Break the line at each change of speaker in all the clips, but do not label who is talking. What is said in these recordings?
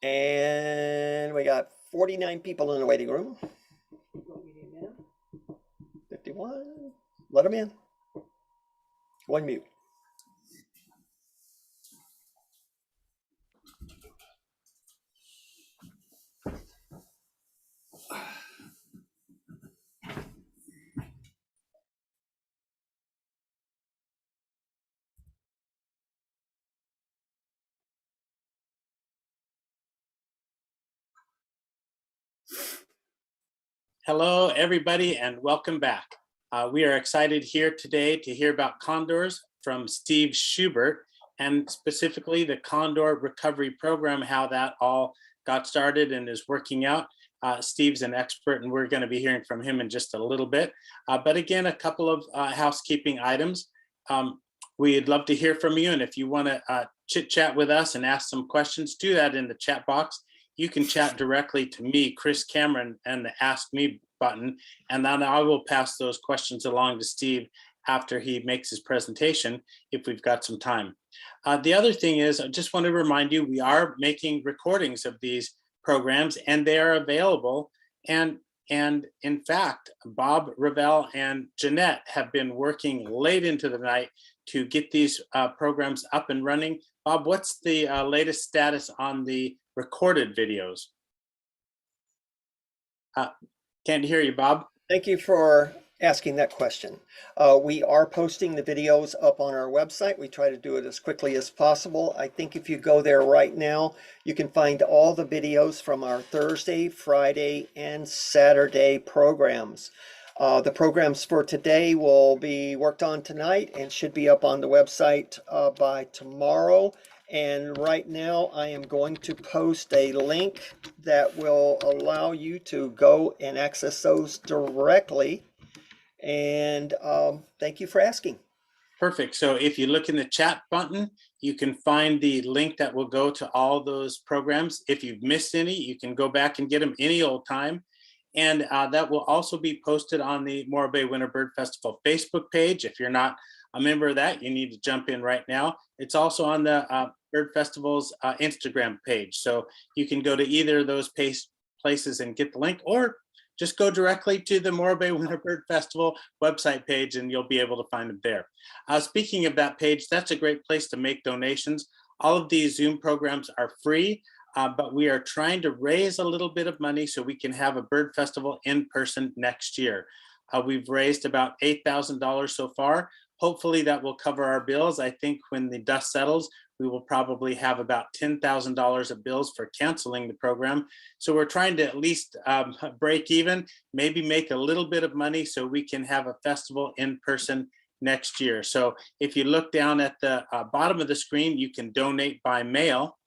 And we got 49 people in the waiting room. 51. Let them in. One mute.
Hello, everybody, and welcome back. We are excited here today to hear about Condors from Steve Schubert, and specifically the Condor Recovery Program, how that all got started and is working out. Steve's an expert, and we're going to be hearing from him in just a little bit. But again, a couple of housekeeping items. We'd love to hear from you, and if you want to chit chat with us and ask some questions, do that in the chat box. You can chat directly to me, Chris Cameron, and the Ask Me button, and then I will pass those questions along to Steve after he makes his presentation, if we've got some time. The other thing is, I just want to remind you, we are making recordings of these programs, and they are available. And in fact, Bob Ravel and Jeanette have been working late into the night to get these programs up and running. Bob, what's the latest status on the recorded videos? Can't hear you, Bob.
Thank you for asking that question. We are posting the videos up on our website. We try to do it as quickly as possible. I think if you go there right now, you can find all the videos from our Thursday, Friday, and Saturday programs. The programs for today will be worked on tonight and should be up on the website by tomorrow. And right now I am going to post a link that will allow you to go and access those directly. And thank you for asking.
Perfect. So if you look in the chat button, you can find the link that will go to all those programs. If you've missed any, you can go back and get them any old time. And that will also be posted on the Morro Bay Winter Bird Festival Facebook page. If you're not a member of that, you need to jump in right now. It's also on the Bird Festival's Instagram page. So you can go to either of those places and get the link, or just go directly to the Morro Bay Winter Bird Festival website page and you'll be able to find them there. Speaking of that page, that's a great place to make donations. All of these Zoom programs are free. But we are trying to raise a little bit of money so we can have a bird festival in person next year. We've raised about $8,000 so far. Hopefully that will cover our bills. I think when the dust settles, we will probably have about $10,000 of bills for canceling the program. So we're trying to at least break even, maybe make a little bit of money so we can have a festival in person next year. So if you look down at the bottom of the screen, you can donate by mail.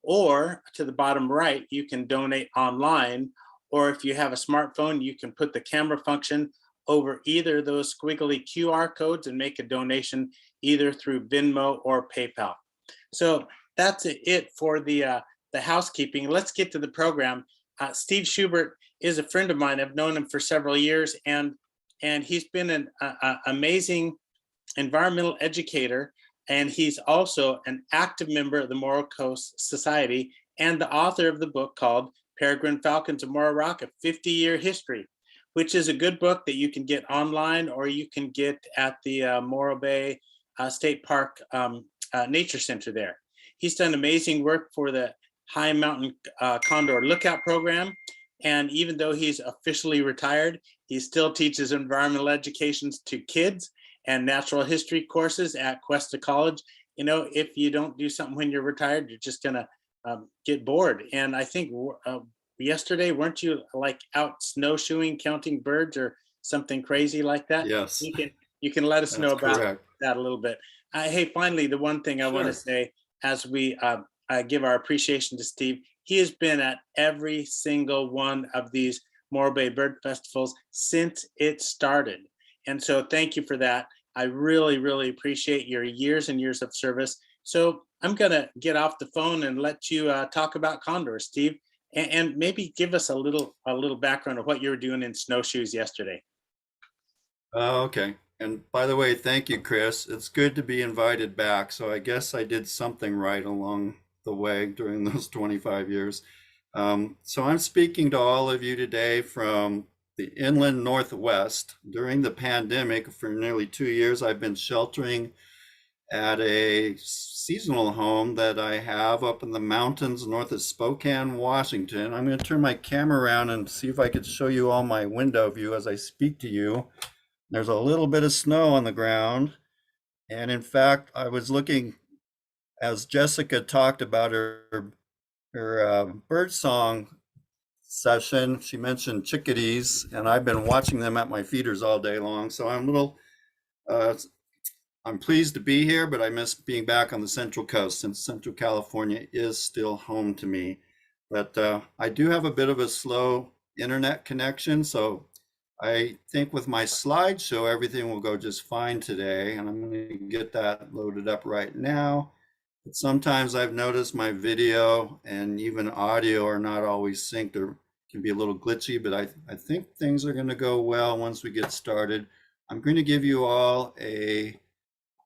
Or to the bottom right, you can donate online. Or if you have a smartphone, you can put the camera function over either of those squiggly QR codes and make a donation either through Venmo or PayPal. So that's it for the housekeeping. Let's get to the program. Steve Schubert is a friend of mine. I've known him for several years, and he's been an amazing environmental educator. And he's also an active member of the Morro Coast Society and the author of the book called Peregrine Falcons of Morro Rock, a 50-year history, which is a good book that you can get online or you can get at the Morro Bay State Park Nature Center there. He's done amazing work for the High Mountain Condor Lookout Program. And even though he's officially retired, he still teaches environmental education to kids and natural history courses at Cuesta College. You know, if you don't do something when you're retired, you're just gonna get bored. And I think yesterday, weren't you like out snowshoeing, counting birds or something crazy like that?
Yes.
You can let us know about
correct.
that a little bit. Hey, finally, the one thing I want to say as we give our appreciation to Steve, he has been at every single one of these Morro Bay Bird Festivals since it started. And so thank you for that. I really, really appreciate your years and years of service. So I'm gonna get off the phone and let you talk about Condors, Steve, and maybe give us a little background of what you were doing in snowshoes yesterday.
Okay. And by the way, thank you, Chris. It's good to be invited back. So I guess I did something right along the way during those 25 years. So I'm speaking to all of you today from the inland Northwest. During the pandemic, for nearly 2 years, I've been sheltering at a seasonal home that I have up in the mountains north of Spokane, Washington. I'm going to turn my camera around and see if I could show you all my window view as I speak to you. There's a little bit of snow on the ground. And in fact, I was looking as Jessica talked about her bird song session. She mentioned chickadees, and I've been watching them at my feeders all day long. So I'm pleased to be here, but I miss being back on the Central Coast since Central California is still home to me. But I do have a bit of a slow internet connection, so I think with my slideshow, everything will go just fine today, and I'm going to get that loaded up right now. But sometimes I've noticed my video and even audio are not always synced or can be a little glitchy, but I think things are going to go well once we get started. I'm going to give you all a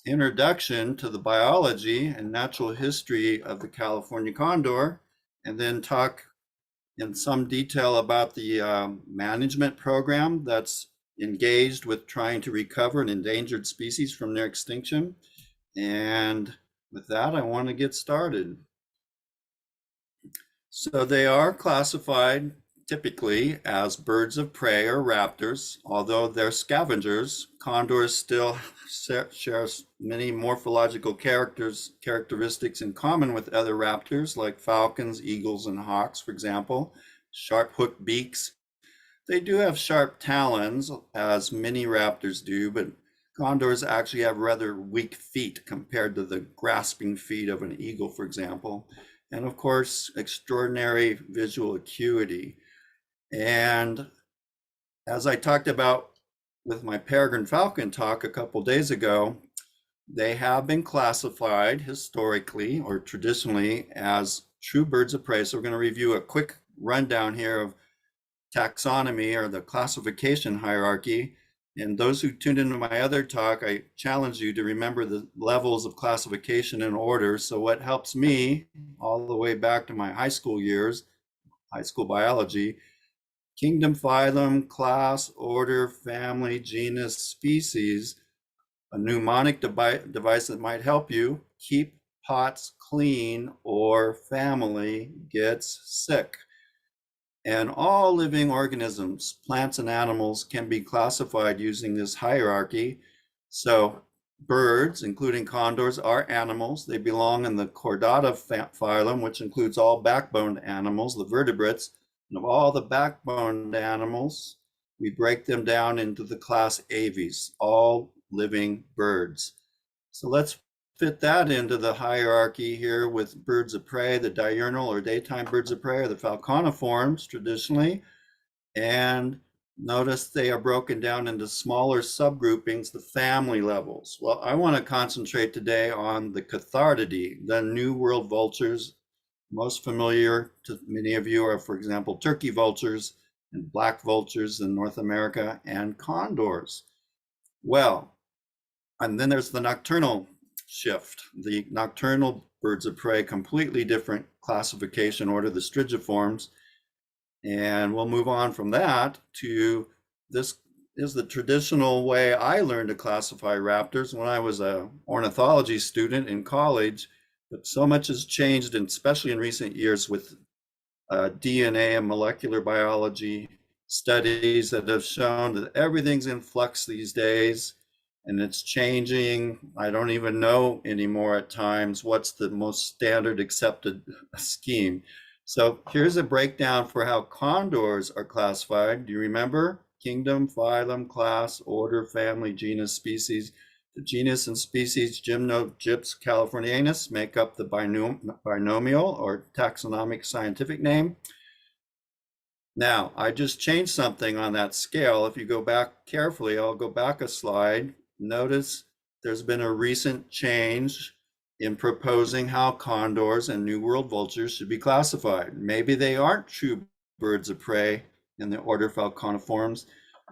introduction to the biology and natural history of the California condor, and then talk in some detail about the management program that's engaged with trying to recover an endangered species from their extinction. And with that, I want to get started. So they are classified typically as birds of prey or raptors, although they're scavengers. Condors still share many morphological characteristics in common with other raptors like falcons, eagles, and hawks, for example. Sharp hooked beaks. They do have sharp talons, as many raptors do, but condors actually have rather weak feet compared to the grasping feet of an eagle, for example. And of course, extraordinary visual acuity. And as I talked about with my peregrine falcon talk a couple days ago, they have been classified historically or traditionally as true birds of prey. So we're going to review a quick rundown here of taxonomy or the classification hierarchy. And those who tuned into my other talk, I challenge you to remember the levels of classification in order. So what helps me all the way back to my high school years, high school biology, kingdom, phylum, class, order, family, genus, species, a mnemonic device that might help you: keep pots clean or family gets sick. And all living organisms, plants and animals, can be classified using this hierarchy. So birds, including condors, are animals. They belong in the Chordata phylum, which includes all backboned animals, the vertebrates. And of all the backboned animals, we break them down into the class Aves, all living birds. So let's fit that into the hierarchy here with birds of prey, the diurnal or daytime birds of prey, or the falconiforms traditionally. And notice they are broken down into smaller subgroupings, the family levels. Well, I want to concentrate today on the Cathartidae, the New World vultures. Most familiar to many of you are, for example, turkey vultures and black vultures in North America, and condors. Well, and then there's the nocturnal shift. The nocturnal birds of prey, completely different classification order, the strigiforms. And we'll move on from that to this is the traditional way I learned to classify raptors when I was an ornithology student in college. But so much has changed, and especially in recent years with DNA and molecular biology studies that have shown that everything's in flux these days. And it's changing. I don't even know anymore at times what's the most standard accepted scheme. So here's a breakdown for how condors are classified. Do you remember? Kingdom, phylum, class, order, family, genus, species. The genus and species Gymnogyps californianus make up the binomial or taxonomic scientific name. Now, I just changed something on that scale. If you go back carefully, I'll go back a slide. Notice there's been a recent change in proposing how condors and New World vultures should be classified. Maybe they aren't true birds of prey in the order Falconiforms.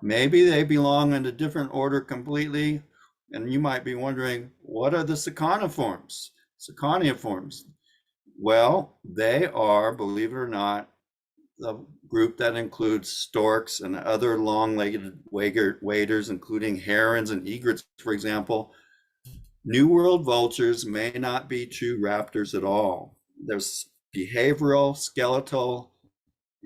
Maybe they belong in a different order completely. And you might be wondering, what are the Saconiforms? Saconiforms. Well, they are, believe it or not, the group that includes storks and other long-legged waders, including herons and egrets, for example. New World vultures may not be true raptors at all. There's behavioral, skeletal,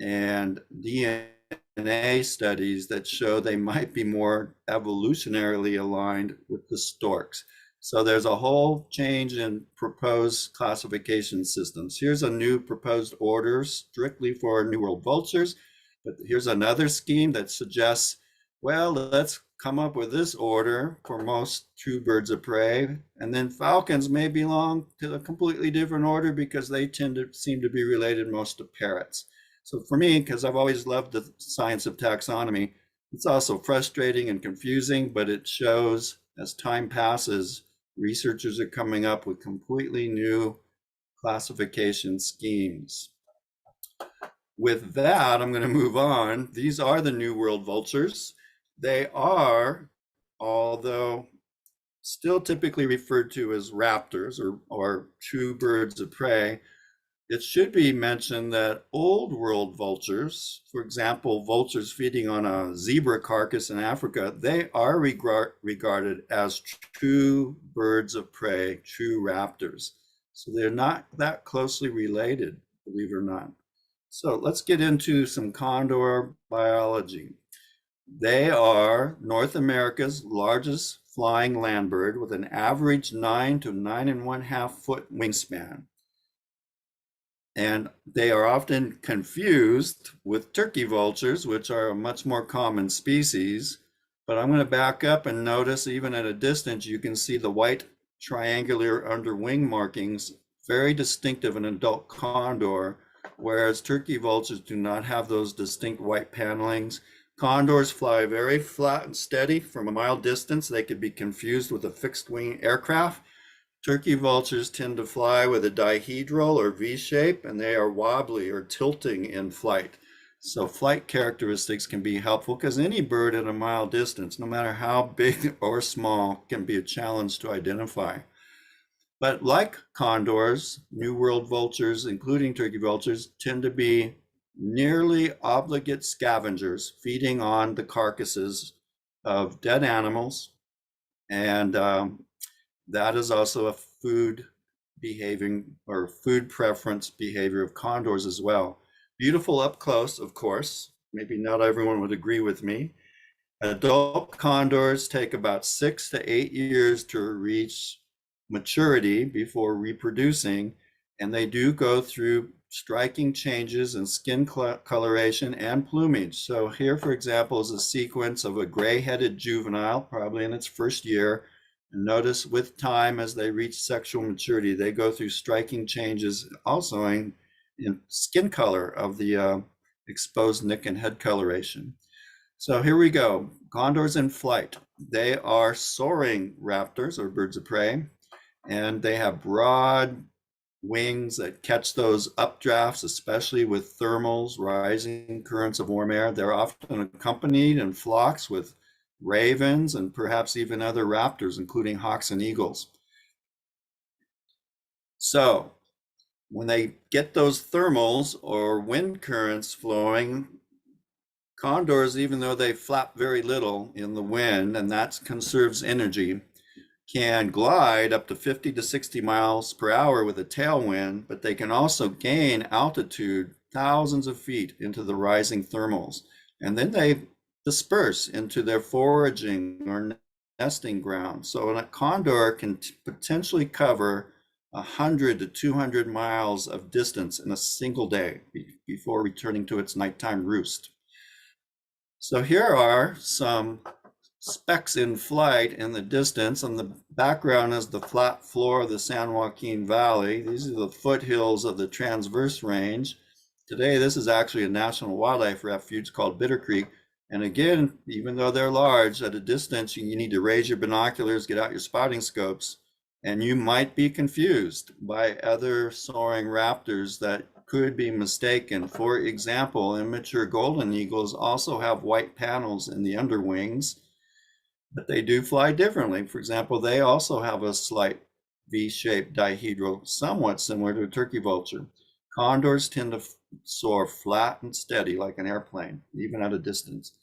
and DNA studies that show they might be more evolutionarily aligned with the storks. So there's a whole change in proposed classification systems. Here's a new proposed order strictly for New World vultures, but here's another scheme that suggests, well, let's come up with this order for most true birds of prey, and then falcons may belong to a completely different order because they tend to seem to be related most to parrots. So for me, because I've always loved the science of taxonomy, it's also frustrating and confusing, but it shows as time passes, researchers are coming up with completely new classification schemes. With that, I'm going to move on. These are the New World vultures. They are, although still typically referred to as raptors or true birds of prey, it should be mentioned that Old World vultures, for example, vultures feeding on a zebra carcass in Africa, they are regarded as true birds of prey, true raptors. So they're not that closely related, believe it or not. So let's get into some condor biology. They are North America's largest flying land bird with an average 9 to 9.5 foot wingspan. And they are often confused with turkey vultures, which are a much more common species. But I'm going to back up and notice even at a distance, you can see the white triangular underwing markings, very distinctive in adult condor, whereas turkey vultures do not have those distinct white panelings. Condors fly very flat and steady from a mile distance. They could be confused with a fixed wing aircraft. Turkey vultures tend to fly with a dihedral or V shape, and they are wobbly or tilting in flight. So flight characteristics can be helpful because any bird at a mile distance, no matter how big or small, can be a challenge to identify. But like condors, New World vultures, including turkey vultures, tend to be nearly obligate scavengers, feeding on the carcasses of dead animals. And that is also a food behaving or food preference behavior of condors as well. Beautiful up close, of course. Maybe not everyone would agree with me. Adult condors take about 6 to 8 years to reach maturity before reproducing, and they do go through striking changes in skin coloration and plumage. So here, for example, is a sequence of a gray-headed juvenile, probably in its first year. And notice with time, as they reach sexual maturity, they go through striking changes also in skin color of the exposed neck and head coloration. So here we go, condors in flight. They are soaring raptors or birds of prey, and they have broad wings that catch those updrafts, especially with thermals, rising currents of warm air. They're often accompanied in flocks with ravens and perhaps even other raptors, including hawks and eagles. So when they get those thermals or wind currents flowing, condors, even though they flap very little in the wind, and that conserves energy, can glide up to 50 to 60 miles per hour with a tailwind, but they can also gain altitude thousands of feet into the rising thermals. And then they disperse into their foraging or nesting grounds. So a condor can potentially cover 100 to 200 miles of distance in a single day before returning to its nighttime roost. So here are some specks in flight in the distance. On the background is the flat floor of the San Joaquin Valley. These are the foothills of the Transverse Range. Today, this is actually a national wildlife refuge called Bitter Creek. And again, even though they're large, at a distance, you need to raise your binoculars, get out your spotting scopes, and you might be confused by other soaring raptors that could be mistaken. For example, immature golden eagles also have white panels in the underwings, but they do fly differently. For example, they also have a slight V-shaped dihedral, somewhat similar to a turkey vulture. Condors tend to soar flat and steady like an airplane, even at a distance.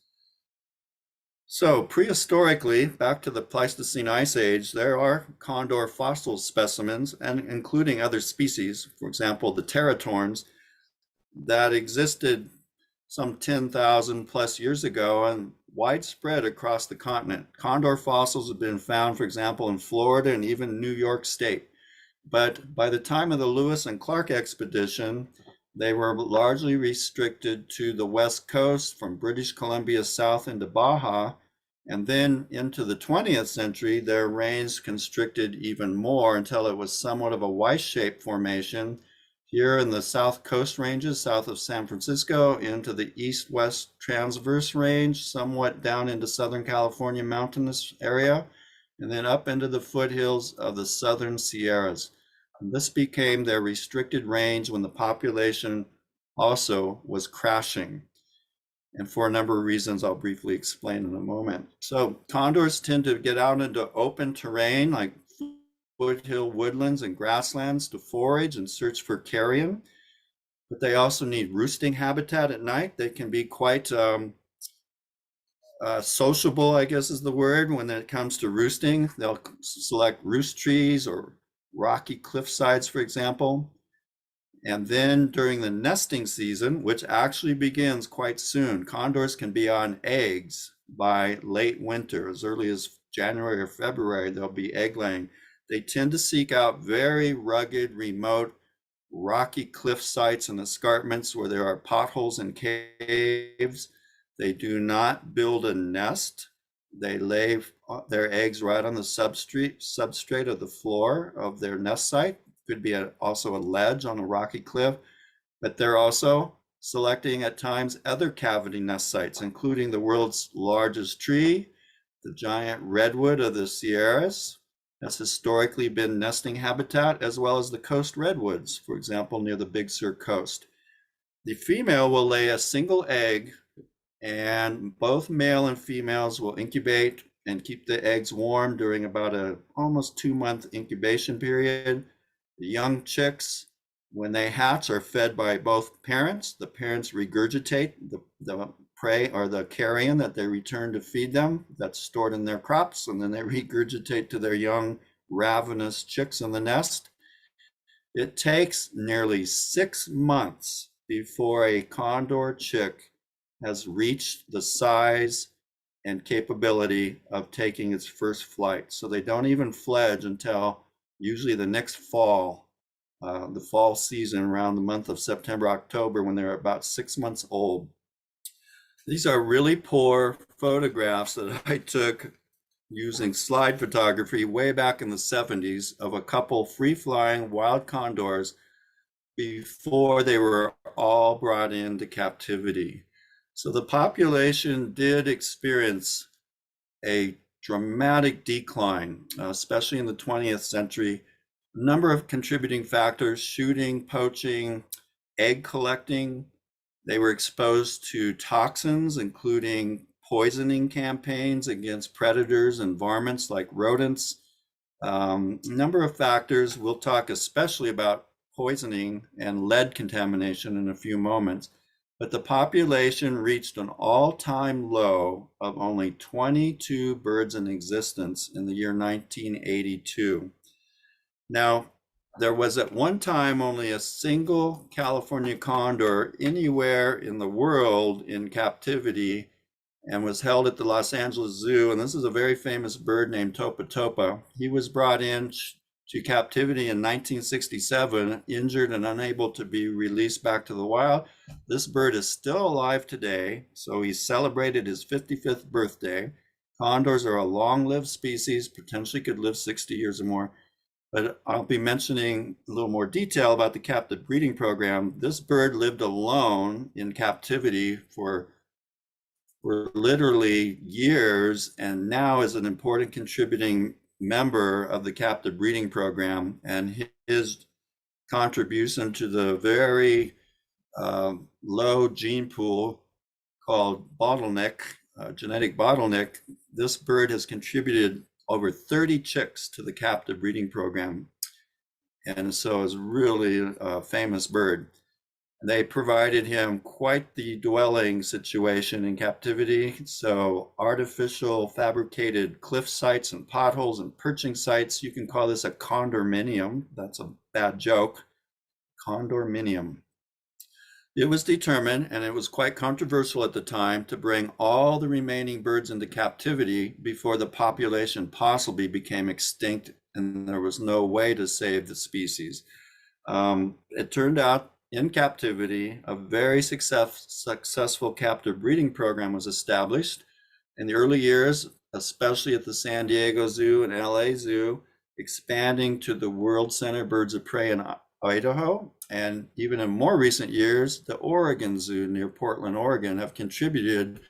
So prehistorically, back to the Pleistocene Ice Age, there are condor fossil specimens, and including other species, for example, the teratorns, that existed some 10,000 plus years ago and widespread across the continent. Condor fossils have been found, for example, in Florida and even New York State. But by the time of the Lewis and Clark expedition, they were largely restricted to the West Coast from British Columbia south into Baja. And then into the 20th century, their range constricted even more until it was somewhat of a Y-shaped formation here in the South Coast ranges, south of San Francisco, into the east-west transverse range, somewhat down into Southern California mountainous area, and then up into the foothills of the Southern Sierras. And this became their restricted range when the population also was crashing. And for a number of reasons I'll briefly explain in a moment. So condors tend to get out into open terrain like foothill woodlands and grasslands to forage and search for carrion, but they also need roosting habitat at night. They can be quite sociable, I guess is the word, when it comes to roosting. They'll select roost trees or rocky cliff sides, for example. And then during the nesting season, which actually begins quite soon, condors can be on eggs by late winter, as early as January or February, they'll be egg laying. They tend to seek out very rugged, remote, rocky cliff sites and escarpments where there are potholes and caves. They do not build a nest. They lay their eggs right on the substrate of the floor of their nest site. Could be also a ledge on a rocky cliff, but they're also selecting at times other cavity nest sites, including the world's largest tree, the giant redwood of the Sierras. Has historically been nesting habitat, as well as the coast redwoods, for example, near the Big Sur coast. The female will lay a single egg, and both male and females will incubate and keep the eggs warm during about a almost 2-month incubation period. The young chicks, when they hatch, are fed by both parents. The parents regurgitate the prey or the carrion that they return to feed them that's stored in their crops, and then they regurgitate to their young ravenous chicks in the nest. It takes nearly 6 months before a condor chick has reached the size and capability of taking its first flight. So they don't even fledge until usually the next fall, the fall season around the month of September, October, when they're about 6 months old. These are really poor photographs that I took using slide photography way back in the 70s of a couple free-flying wild condors before they were all brought into captivity. So the population did experience a dramatic decline, especially in the 20th century. A number of contributing factors: shooting, poaching, egg collecting. They were exposed to toxins, including poisoning campaigns against predators and varmints like rodents. A number of factors. We'll talk especially about poisoning and lead contamination in a few moments. But the population reached an all-time low of only 22 birds in existence in the year 1982. Now, there was at one time only a single California condor anywhere in the world in captivity and was held at the Los Angeles Zoo. And this is a very famous bird named Topa Topa. He was brought in to captivity in 1967, injured and unable to be released back to the wild. This bird is still alive today, so he celebrated his 55th birthday. Condors are a long-lived species, potentially could live 60 years or more. But I'll be mentioning a little more detail about the captive breeding program. This bird lived alone in captivity for literally years, and now is an important contributing member of the captive breeding program, and his contribution to the very low gene pool called bottleneck, genetic bottleneck. This bird has contributed over 30 chicks to the captive breeding program. and so is really a famous bird. They provided him quite the dwelling situation in captivity. So artificial fabricated cliff sites and potholes and perching sites. You can call this a condominium. That's a bad joke. Condominium. It was determined, and it was quite controversial at the time, to bring all the remaining birds into captivity before the population possibly became extinct and there was no way to save the species. It turned out in captivity, a very successful captive breeding program was established. In the early years, especially at the San Diego Zoo and LA Zoo, expanding to the World Center Birds of Prey in Idaho, and even in more recent years, the Oregon Zoo near Portland, Oregon, have contributed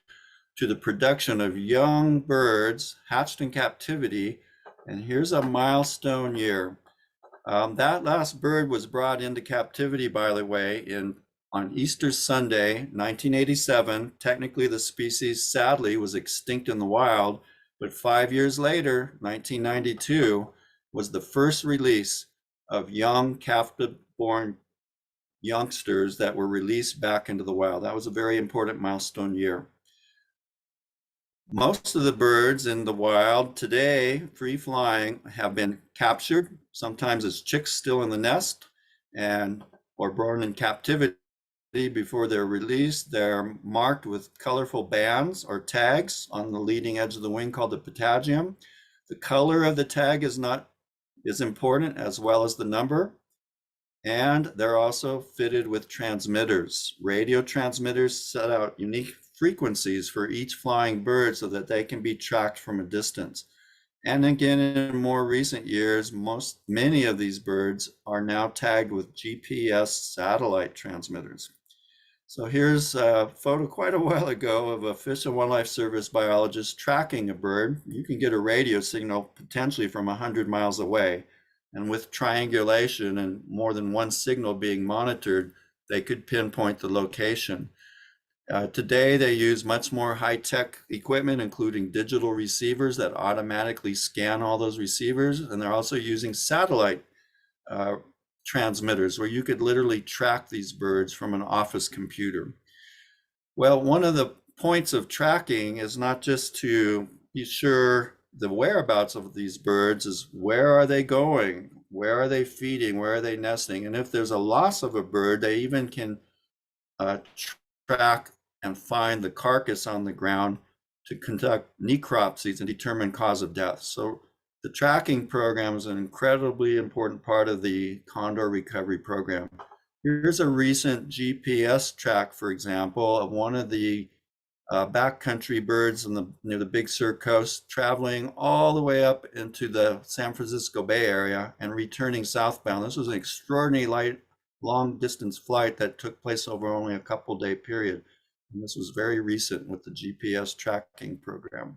to the production of young birds hatched in captivity. And here's a milestone year. That last bird was brought into captivity, by the way, on Easter Sunday, 1987. Technically, the species sadly was extinct in the wild, but 5 years later, 1992, was the first release of young captive-born youngsters that were released back into the wild. That was a very important milestone year. Most of the birds in the wild today, free flying, have been captured, sometimes as chicks still in the nest, or born in captivity. Before they're released, they're marked with colorful bands or tags on the leading edge of the wing called the patagium. The color of the tag is important, as well as the number. And they're also fitted with transmitters. Radio transmitters set out unique frequencies for each flying bird so that they can be tracked from a distance. And again, in more recent years, many of these birds are now tagged with GPS satellite transmitters. So here's a photo quite a while ago of a Fish and Wildlife Service biologist tracking a bird. You can get a radio signal potentially from 100 miles away. And with triangulation and more than one signal being monitored, they could pinpoint the location. Today, they use much more high-tech equipment, including digital receivers that automatically scan all those receivers. And they're also using satellite transmitters where you could literally track these birds from an office computer. Well, one of the points of tracking is not just to be sure the whereabouts of these birds, is where are they going? Where are they feeding? Where are they nesting? And if there's a loss of a bird, they even can track and find the carcass on the ground to conduct necropsies and determine cause of death. So the tracking program is an incredibly important part of the condor recovery program. Here's a recent GPS track, for example, of one of the backcountry birds near the Big Sur coast, traveling all the way up into the San Francisco Bay Area and returning southbound. This was an extraordinary long distance flight that took place over only a couple-day period. And this was very recent with the GPS tracking program.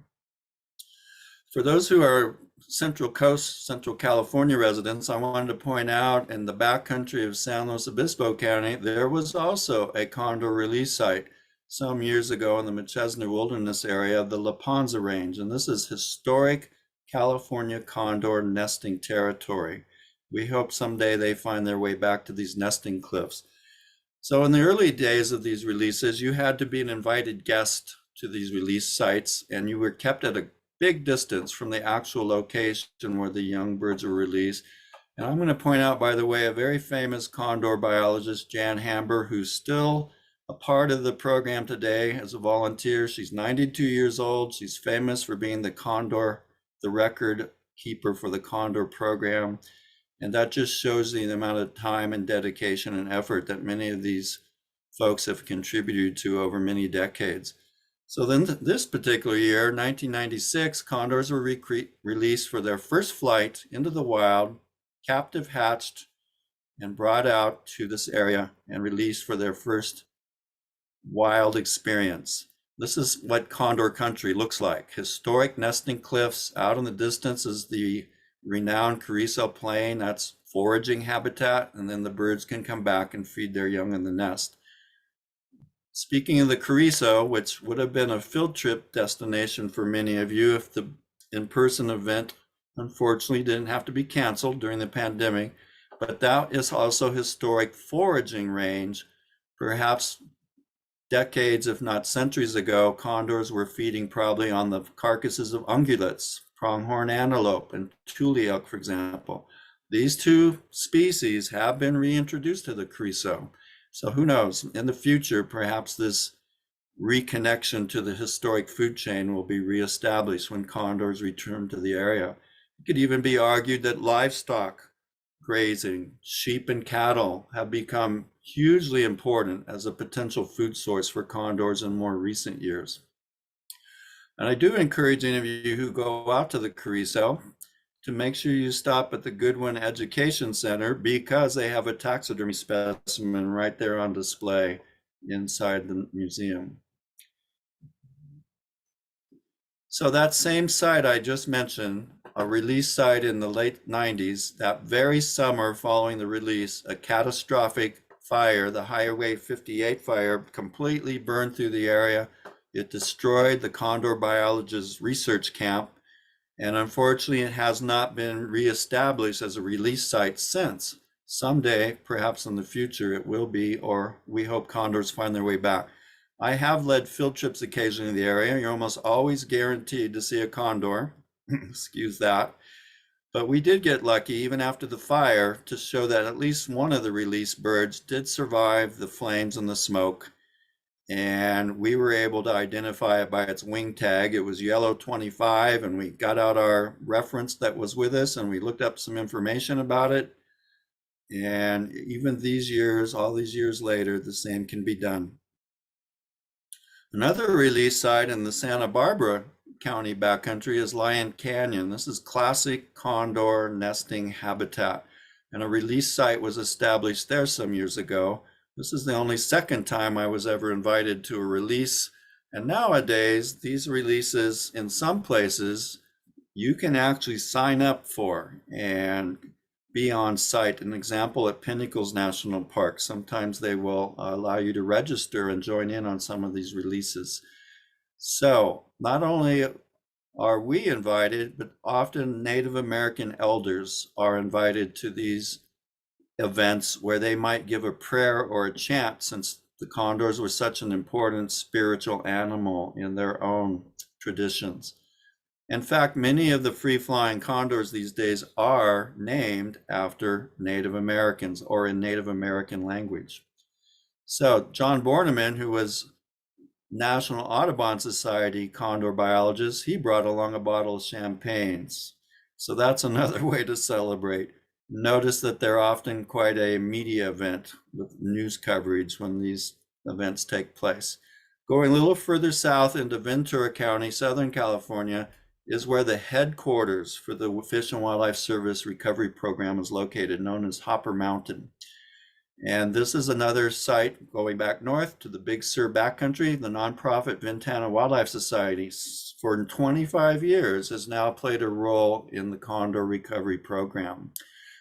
For those who are Central Coast, Central California residents, I wanted to point out in the backcountry of San Luis Obispo County, there was also a condor release site some years ago in the Machesney Wilderness area of the La Panza Range. And this is historic California condor nesting territory. We hope someday they find their way back to these nesting cliffs. So in the early days of these releases, you had to be an invited guest to these release sites, and you were kept at a big distance from the actual location where the young birds were released. And I'm going to point out, by the way, a very famous condor biologist, Jan Hamber, who's still a part of the program today as a volunteer. She's 92 years old. She's famous for being the record keeper for the condor program. And that just shows the amount of time and dedication and effort that many of these folks have contributed to over many decades. So then this particular year, 1996, condors were released for their first flight into the wild, captive hatched, and brought out to this area and released for their first wild experience. This is what condor country looks like. Historic nesting cliffs. Out in the distance is the renowned Carrizo Plain. That's foraging habitat, and then the birds can come back and feed their young in the nest. Speaking of the Carrizo, which would have been a field trip destination for many of you if the in-person event unfortunately didn't have to be canceled during the pandemic, but that is also historic foraging range. Perhaps decades, if not centuries ago, condors were feeding probably on the carcasses of ungulates, pronghorn antelope, and tule elk, for example. These two species have been reintroduced to the Carrizo. So who knows, in the future, perhaps this reconnection to the historic food chain will be reestablished when condors return to the area. It could even be argued that livestock grazing, sheep and cattle have become hugely important as a potential food source for condors in more recent years. And I do encourage any of you who go out to the Carrizo to make sure you stop at the Goodwin Education Center, because they have a taxidermy specimen right there on display inside the museum. So that same site I just mentioned, a release site in the late 90s, that very summer following the release, a catastrophic fire, the Highway 58 fire, completely burned through the area. It destroyed the condor biologists research camp, and unfortunately it has not been reestablished as a release site since. Someday, perhaps in the future, it will be, or we hope condors find their way back. I have led field trips occasionally in the area. You're almost always guaranteed to see a condor. Excuse that. But we did get lucky, even after the fire, to show that at least one of the released birds did survive the flames and the smoke. And we were able to identify it by its wing tag. It was yellow 25, and we got out our reference that was with us, and we looked up some information about it. And even these years, all these years later, the same can be done. Another release site in the Santa Barbara County backcountry is Lion Canyon. This is classic condor nesting habitat, and a release site was established there some years ago. This is the only second time I was ever invited to a release, and nowadays these releases in some places you can actually sign up for and be on site. An example at Pinnacles National Park, sometimes they will allow you to register and join in on some of these releases. So not only are we invited, but often Native American elders are invited to these events where they might give a prayer or a chant, since the condors were such an important spiritual animal in their own traditions. In fact, many of the free-flying condors these days are named after Native Americans or in Native American language. So John Borneman, who was National Audubon Society condor biologist, he brought along a bottle of champagne. So that's another way to celebrate. Notice that they're often quite a media event with news coverage when these events take place. Going a little further south into Ventura County, Southern California, is where the headquarters for the Fish and Wildlife Service Recovery Program is located, known as Hopper Mountain. And this is another site going back north to the Big Sur backcountry. The nonprofit Ventana Wildlife Society for 25 years has now played a role in the condor recovery program.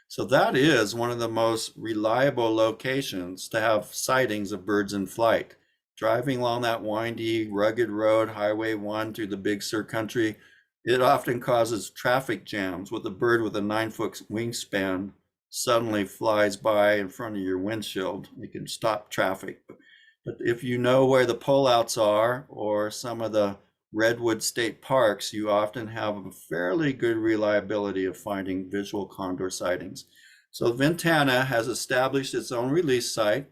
So that is one of the most reliable locations to have sightings of birds in flight. Driving along that windy, rugged road, Highway 1 through the Big Sur country, it often causes traffic jams with a bird with a 9-foot wingspan suddenly flies by in front of your windshield. It can stop traffic. But if you know where the pullouts are or some of the Redwood State Parks, you often have a fairly good reliability of finding visual condor sightings. So Ventana has established its own release site,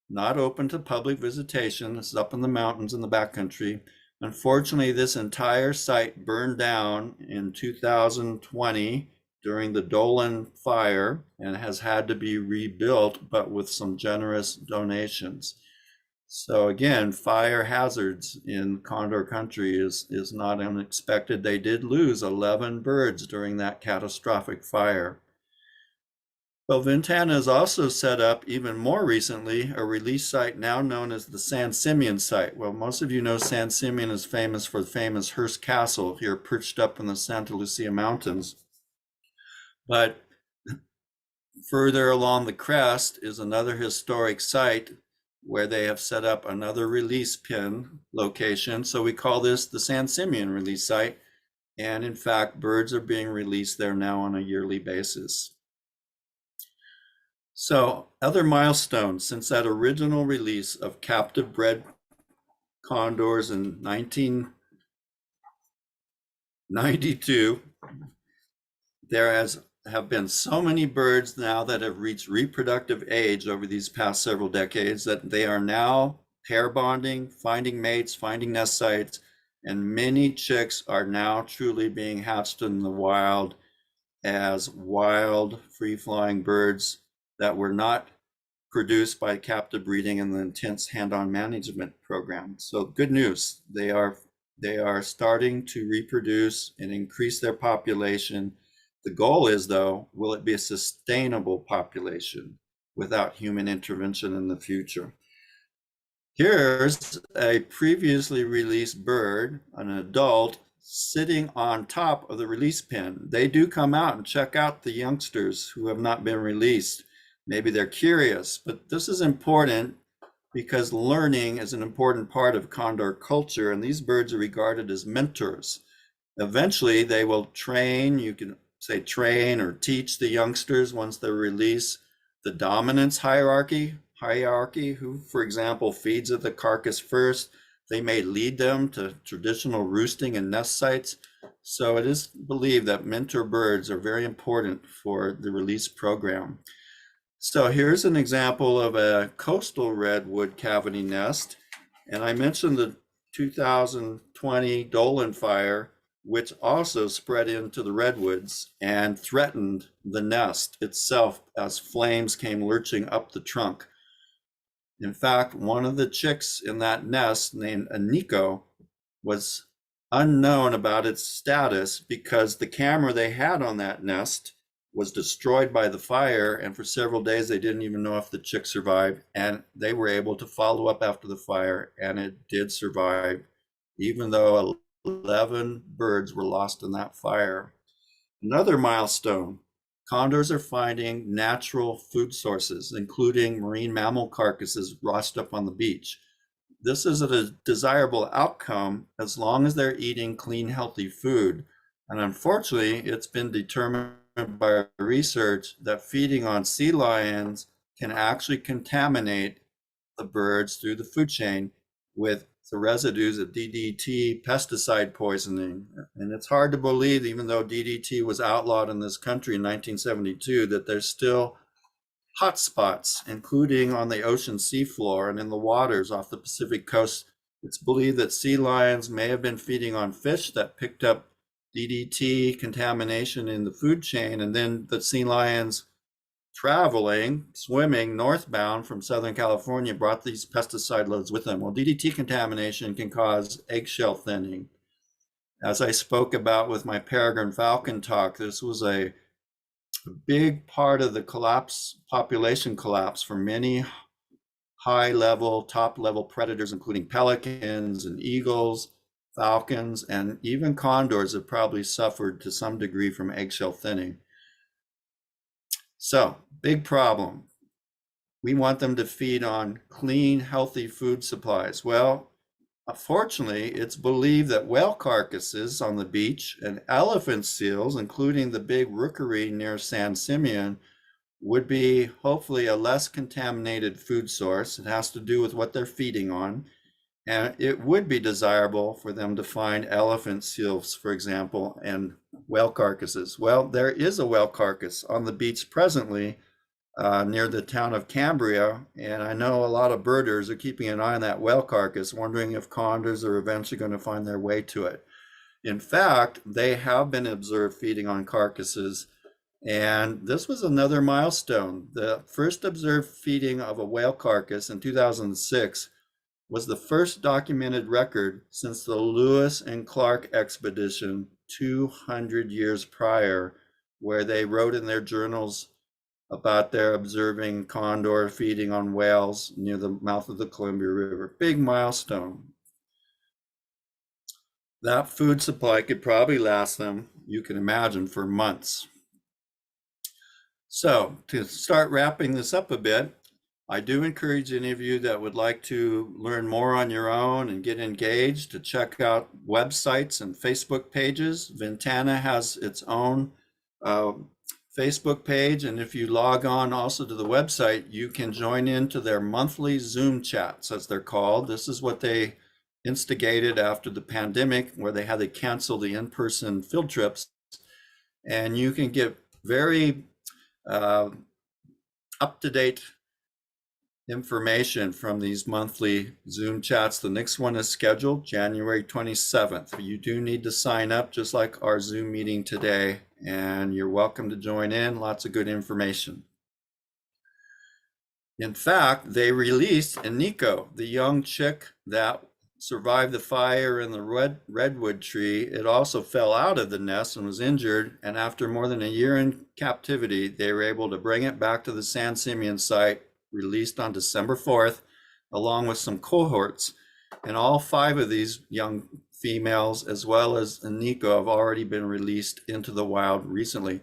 not open to public visitation. It's up in the mountains in the backcountry. Unfortunately, this entire site burned down in 2020 during the Dolan fire and has had to be rebuilt, but with some generous donations. So again, fire hazards in condor country is not unexpected. They did lose 11 birds during that catastrophic fire. Well, Ventana has also set up, even more recently, a release site now known as the San Simeon site. Well, most of you know San Simeon is famous for the famous Hearst Castle here perched up in the Santa Lucia Mountains. But further along the crest is another historic site where they have set up another release pin location. So we call this the San Simeon release site. And in fact, birds are being released there now on a yearly basis. So other milestones since that original release of captive bred condors in 1992, have been so many birds now that have reached reproductive age over these past several decades that they are now pair bonding, finding mates, finding nest sites, and many chicks are now truly being hatched in the wild as wild free-flying birds that were not produced by captive breeding and the intense hand-on management program. So good news, they are starting to reproduce and increase their population. The goal is, though, will it be a sustainable population without human intervention in the future? Here's a previously released bird, an adult, sitting on top of the release pen. They do come out and check out the youngsters who have not been released. Maybe they're curious, but this is important because learning is an important part of condor culture, and these birds are regarded as mentors. Eventually, they will train, you can say train or teach the youngsters once they're released, the dominance hierarchy, who, for example, feeds at the carcass first. They may lead them to traditional roosting and nest sites. So it is believed that mentor birds are very important for the release program. So here's an example of a coastal redwood cavity nest. And I mentioned the 2020 Dolan fire, which also spread into the redwoods and threatened the nest itself as flames came lurching up the trunk. In fact, one of the chicks in that nest, named Aniko, was unknown about its status because the camera they had on that nest was destroyed by the fire, and for several days they didn't even know if the chick survived, and they were able to follow up after the fire, and it did survive, even though 11 birds were lost in that fire. Another milestone, condors are finding natural food sources, including marine mammal carcasses washed up on the beach. This is a desirable outcome as long as they're eating clean, healthy food. And unfortunately, it's been determined by research that feeding on sea lions can actually contaminate the birds through the food chain with the residues of DDT pesticide poisoning. And it's hard to believe, even though DDT was outlawed in this country in 1972, that there's still hotspots, including on the ocean seafloor and in the waters off the Pacific coast. It's believed that sea lions may have been feeding on fish that picked up DDT contamination in the food chain, and then the sea lions swimming northbound from Southern California brought these pesticide loads with them. Well, DDT contamination can cause eggshell thinning. As I spoke about with my peregrine falcon talk, this was a big part of the population collapse for many top level predators, including pelicans and eagles, falcons, and even condors have probably suffered to some degree from eggshell thinning. So, big problem. We want them to feed on clean, healthy food supplies. Well, unfortunately, it's believed that whale carcasses on the beach and elephant seals, including the big rookery near San Simeon, would be hopefully a less contaminated food source. It has to do with what they're feeding on. And it would be desirable for them to find elephant seals, for example, and whale carcasses. Well, there is a whale carcass on the beach presently near the town of Cambria, and I know a lot of birders are keeping an eye on that whale carcass, wondering if condors are eventually going to find their way to it. In fact, they have been observed feeding on carcasses, and this was another milestone. The first observed feeding of a whale carcass in 2006 was the first documented record since the Lewis and Clark expedition 200 years prior, where they wrote in their journals about their observing condor feeding on whales near the mouth of the Columbia River. Big milestone. That food supply could probably last them, you can imagine, for months. So to start wrapping this up a bit, I do encourage any of you that would like to learn more on your own and get engaged to check out websites and Facebook pages. Ventana has its own Facebook page, and if you log on also to the website, you can join into their monthly Zoom chats, as they're called. This is what they instigated after the pandemic, where they had to cancel the in-person field trips, and you can get very up-to-date information from these monthly Zoom chats. The next one is scheduled January 27th. You do need to sign up, just like our Zoom meeting today, and you're welcome to join in. Lots of good information. In fact, they released Nico, the young chick that survived the fire in the redwood tree. It also fell out of the nest and was injured, and after more than a year in captivity, they were able to bring it back to the San Simeon site, released on December 4th, along with some cohorts. And all 5 of these young females, as well as Nico, have already been released into the wild recently.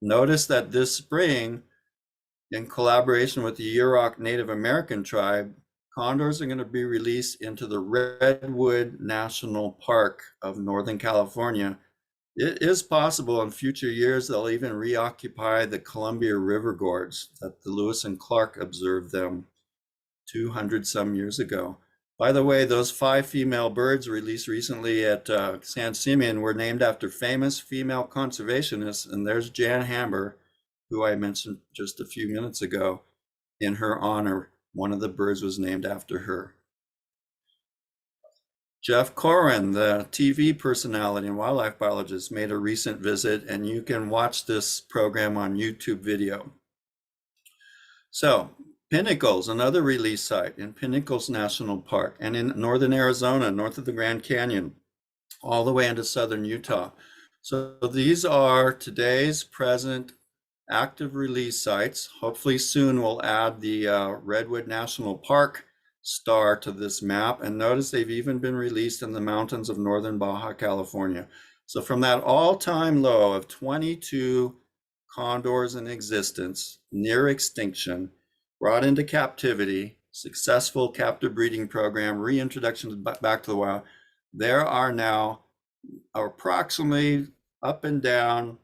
Notice that this spring, in collaboration with the Yurok Native American tribe, condors are going to be released into the Redwood National Park of Northern California. It is possible in future years they'll even reoccupy the Columbia River Gorge that the Lewis and Clark observed them 200 some years ago. By the way, those 5 female birds released recently at San Simeon were named after famous female conservationists, and there's Jan Hamber, who I mentioned just a few minutes ago. In her honor, one of the birds was named after her. Jeff Corin, the TV personality and wildlife biologist, made a recent visit, and you can watch this program on YouTube video. So, Pinnacles, another release site in Pinnacles National Park, and in northern Arizona, north of the Grand Canyon, all the way into southern Utah. So these are today's present active release sites. Hopefully soon we'll add the Redwood National Park star to this map, and notice they've even been released in the mountains of northern Baja California. So from that all-time low of 22 condors in existence, near extinction, brought into captivity, successful captive breeding program, reintroduction back to the wild, there are now approximately up and down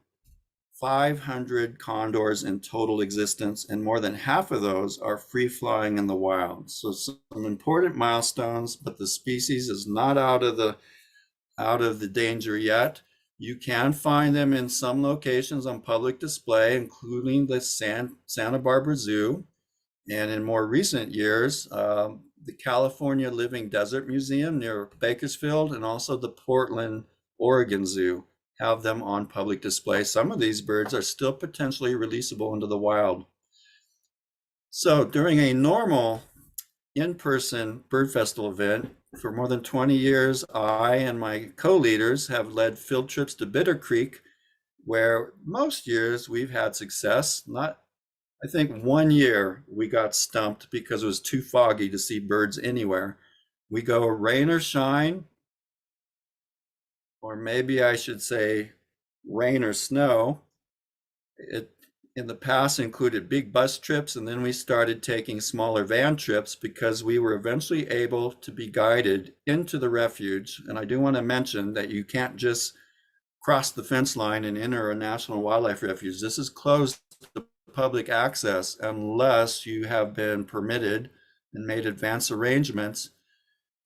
500 condors in total existence, and more than half of those are free flying in the wild. So some important milestones, but the species is not out of the danger yet. You can find them in some locations on public display, including the Santa Barbara Zoo, and in more recent years, the California Living Desert Museum near Bakersfield, and also the Portland, Oregon Zoo have them on public display. Some of these birds are still potentially releasable into the wild. So during a normal in-person bird festival event, for more than 20 years, I and my co-leaders have led field trips to Bitter Creek, where most years we've had success. I think one year we got stumped because it was too foggy to see birds anywhere. We go rain or shine, or maybe I should say rain or snow. It in the past included big bus trips, and then we started taking smaller van trips because we were eventually able to be guided into the refuge. And I do want to mention that you can't just cross the fence line and enter a national wildlife refuge. This is closed to public access unless you have been permitted and made advance arrangements.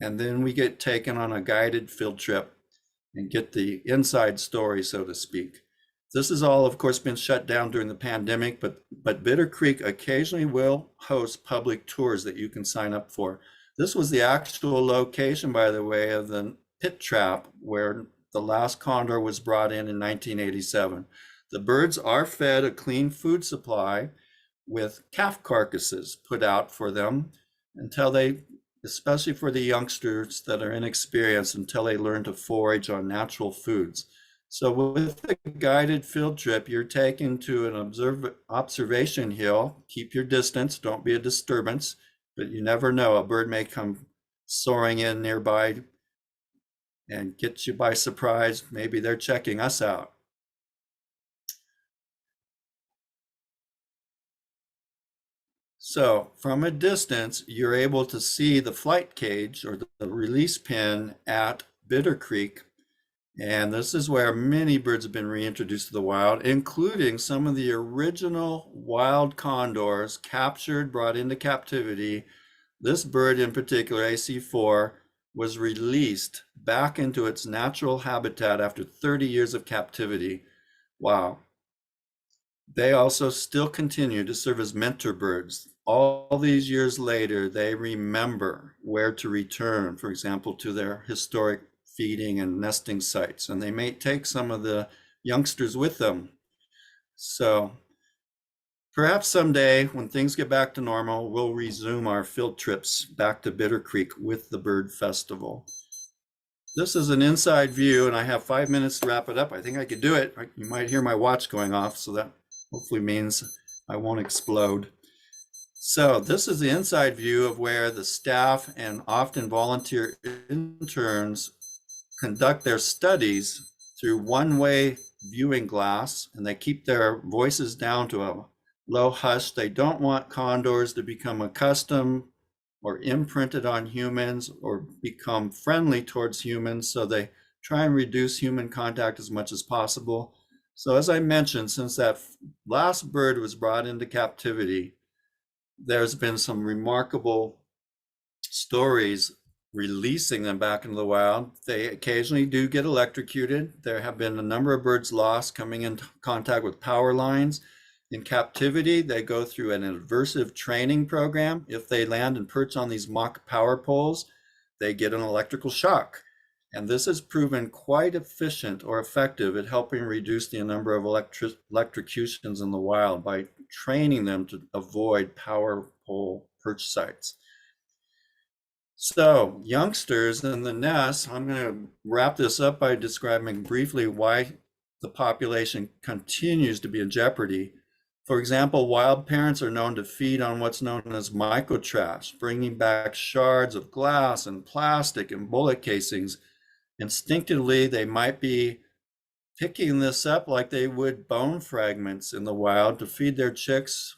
And then we get taken on a guided field trip and get the inside story, so to speak. This has all, of course, been shut down during the pandemic, but Bitter Creek occasionally will host public tours that you can sign up for. This was the actual location, by the way, of the pit trap where the last condor was brought in 1987. The birds are fed a clean food supply with calf carcasses put out for them until they, especially for the youngsters that are inexperienced, until they learn to forage on natural foods. So with the guided field trip, you're taken to an observation hill. Keep your distance, don't be a disturbance, but you never know, a bird may come soaring in nearby and get you by surprise. Maybe they're checking us out. So from a distance, you're able to see the flight cage or the release pin at Bitter Creek. And this is where many birds have been reintroduced to the wild, including some of the original wild condors captured, brought into captivity. This bird in particular, AC4, was released back into its natural habitat after 30 years of captivity. Wow. They also still continue to serve as mentor birds. All these years later, they remember where to return, for example, to their historic feeding and nesting sites, and they may take some of the youngsters with them. So perhaps someday when things get back to normal, we'll resume our field trips back to Bitter Creek with the Bird Festival. This is an inside view, and I have 5 minutes to wrap it up. I think I could do it. You might hear my watch going off, so that hopefully means I won't explode. So this is the inside view of where the staff and often volunteer interns conduct their studies through one-way viewing glass, and they keep their voices down to a low hush. They don't want condors to become accustomed or imprinted on humans or become friendly towards humans, so they try and reduce human contact as much as possible. So as I mentioned, since that last bird was brought into captivity, there's been some remarkable stories releasing them back into the wild. They occasionally do get electrocuted. There have been a number of birds lost coming into contact with power lines. In captivity, they go through an aversive training program. If they land and perch on these mock power poles, they get an electrical shock. And this has proven quite efficient or effective at helping reduce the number of electrocutions in the wild by training them to avoid power pole perch sites. So youngsters in the nest, I'm going to wrap this up by describing briefly why the population continues to be in jeopardy. For example, wild parents are known to feed on what's known as microtrash, bringing back shards of glass and plastic and bullet casings. Instinctively, they might be picking this up like they would bone fragments in the wild to feed their chicks.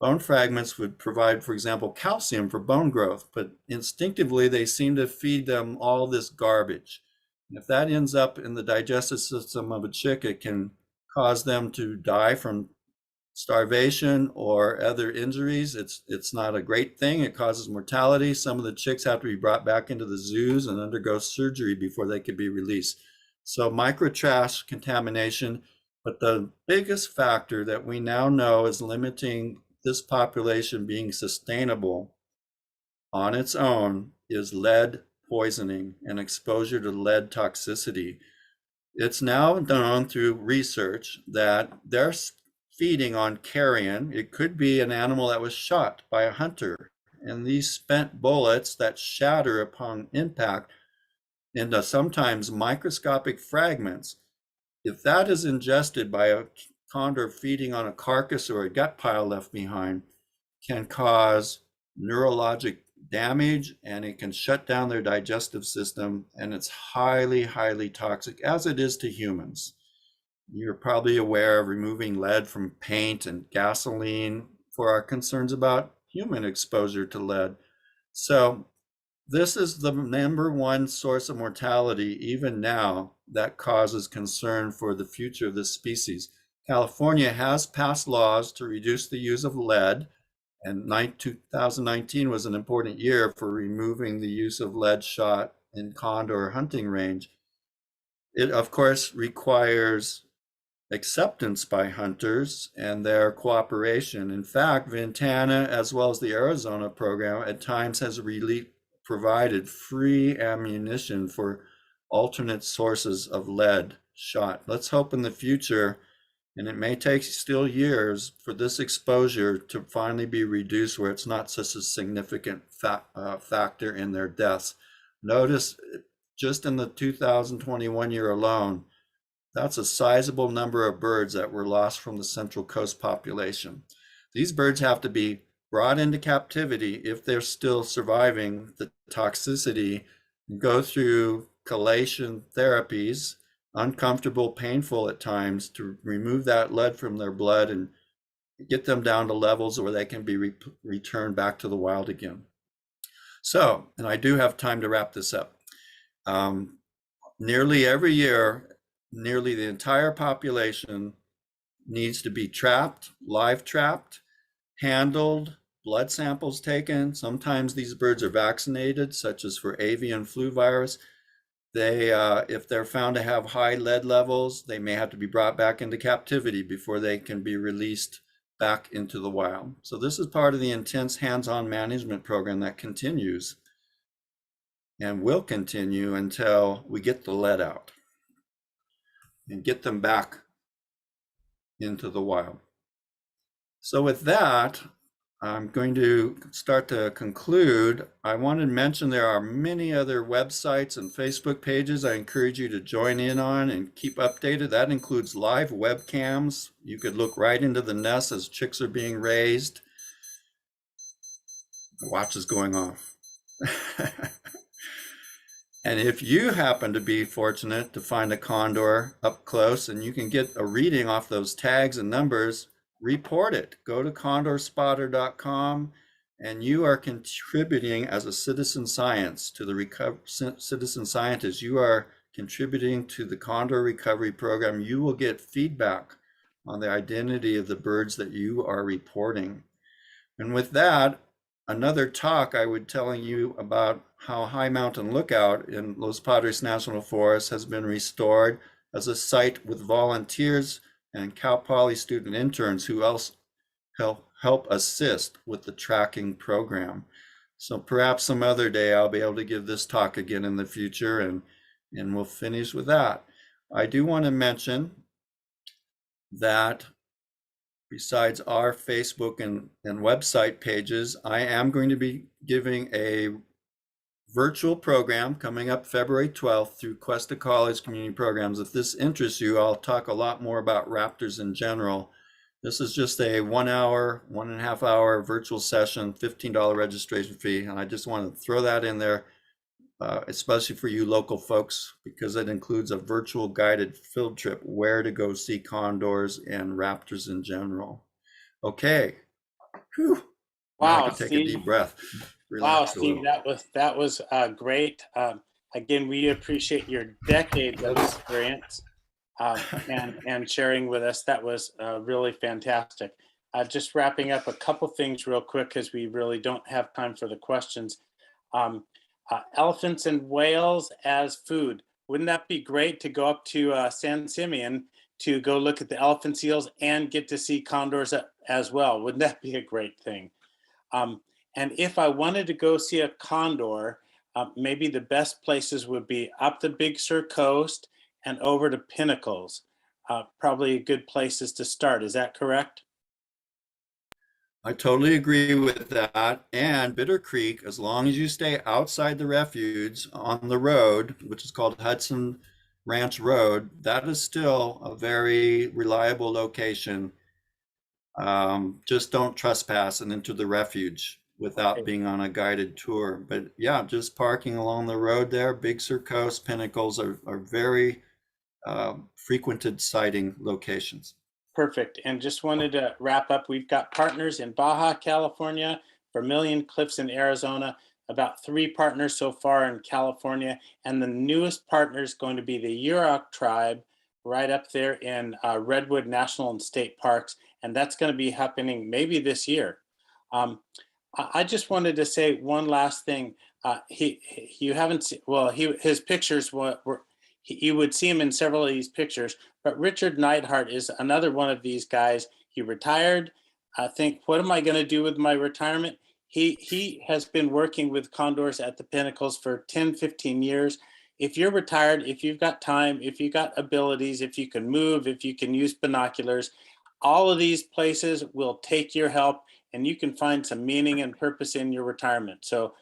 Bone fragments would provide, for example, calcium for bone growth, but instinctively they seem to feed them all this garbage. And if that ends up in the digestive system of a chick, it can cause them to die from starvation or other injuries. It's not a great thing. It causes mortality. Some of the chicks have to be brought back into the zoos and undergo surgery before they could be released. So microtrash contamination, but the biggest factor that we now know is limiting this population being sustainable on its own is lead poisoning and exposure to lead toxicity. It's now known through research that they're feeding on carrion. It could be an animal that was shot by a hunter, and these spent bullets that shatter upon impact into sometimes microscopic fragments, if that is ingested by a condor feeding on a carcass or a gut pile left behind, can cause neurologic damage, and it can shut down their digestive system, and it's highly, highly toxic, as it is to humans. You're probably aware of removing lead from paint and gasoline for our concerns about human exposure to lead. So this is the number one source of mortality, even now, that causes concern for the future of this species. California has passed laws to reduce the use of lead, and 2019 was an important year for removing the use of lead shot in condor hunting range. It, of course, requires acceptance by hunters and their cooperation. In fact, Ventana, as well as the Arizona program, at times has really provided free ammunition for alternate sources of lead shot. Let's hope in the future, and it may take still years, for this exposure to finally be reduced where it's not such a significant factor in their deaths. Notice just in the 2021 year alone, that's a sizable number of birds that were lost from the Central Coast population. These birds have to be brought into captivity if they're still surviving the toxicity, and go through chelation therapies, uncomfortable, painful at times, to remove that lead from their blood and get them down to levels where they can be returned back to the wild again. So, and I do have time to wrap this up. nearly every year, nearly the entire population needs to be trapped, live trapped, handled, blood samples taken. Sometimes these birds are vaccinated, such as for avian flu virus. They, if they're found to have high lead levels, they may have to be brought back into captivity before they can be released back into the wild. So this is part of the intense hands-on management program that continues and will continue until we get the lead out and get them back into the wild. So with that, I'm going to start to conclude. I wanted to mention there are many other websites and Facebook pages I encourage you to join in on and keep updated. That includes live webcams. You could look right into the nest as chicks are being raised. The watch is going off. And if you happen to be fortunate to find a condor up close and you can get a reading off those tags and numbers, report it. Go to condorspotter.com and you are contributing as a citizen science to the citizen scientist. You are contributing to the condor recovery program. You will get feedback on the identity of the birds that you are reporting. And with that, another talk I would telling you about how High Mountain Lookout in Los Padres National Forest has been restored as a site with volunteers and Cal Poly student interns who else help assist with the tracking program. So perhaps some other day I'll be able to give this talk again in the future, and we'll finish with that. I do want to mention that besides our Facebook and website pages, I am going to be giving a virtual program coming up February 12th through Cuesta College Community Programs. If this interests you, I'll talk a lot more about raptors in general. This is just a 1 hour, 1.5 hour virtual session, $15 registration fee. And I just want to throw that in there, especially for you local folks, because it includes a virtual guided field trip where to go see condors and raptors in general. Okay. Whew. Now I
Wow,
can take
Steve.
a deep breath.
Wow,
Relax a
Steve,
little.
that was great. Again, we appreciate your decades of experience and sharing with us. That was really fantastic. Just wrapping up a couple things real quick because we really don't have time for the questions. Elephants and whales as food. Wouldn't that be great to go up to San Simeon to go look at the elephant seals and get to see condors as well? Wouldn't that be a great thing? And if I wanted to go see a condor, maybe the best places would be up the Big Sur coast and over to Pinnacles. Probably good places to start. Is that correct?
I totally agree with that. And Bitter Creek, as long as you stay outside the refuge on the road, which is called Hudson Ranch Road, that is still a very reliable location. Just don't trespass and enter the refuge without being on a guided tour. But yeah, just parking along the road there, Big Sur Coast, Pinnacles are very frequented sighting locations.
Perfect. And just wanted to wrap up. We've got partners in Baja California, Vermilion Cliffs in Arizona, about 3 partners so far in California. And the newest partner is going to be the Yurok tribe right up there in Redwood National and State Parks. And that's going to be happening maybe this year. I just wanted to say one last thing. You haven't seen, well, his pictures were you would see him in several of these pictures, but Richard Neidhart is another one of these guys. He retired. I think, what am I going to do with my retirement? He has been working with condors at the Pinnacles for 10, 15 years. If you're retired, if you've got time, if you've got abilities, if you can move, if you can use binoculars, all of these places will take your help and you can find some meaning and purpose in your retirement. So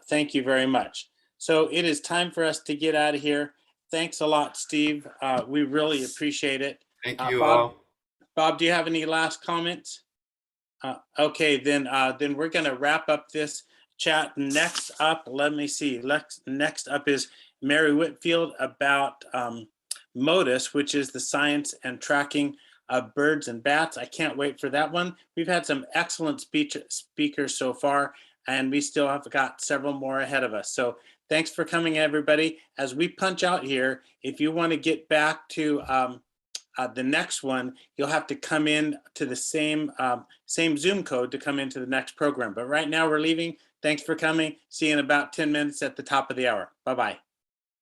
thank you very much. So it is time for us to get out of here. Thanks a lot, Steve. We really appreciate it.
Thank you
Bob,
all.
Bob, do you have any last comments? Okay, then we're going to wrap up this chat. Next up, let me see. Next up is Mary Whitfield about MODIS, which is the science and tracking of birds and bats. I can't wait for that one. We've had some excellent speakers so far, and we still have got several more ahead of us. So Thanks for coming, everybody. As we punch out here, if you want to get back to the next one, you'll have to come in to the same Zoom code to come into the next program. But right now we're leaving. Thanks for coming. See you in about 10 minutes at the top of the hour. Bye-bye.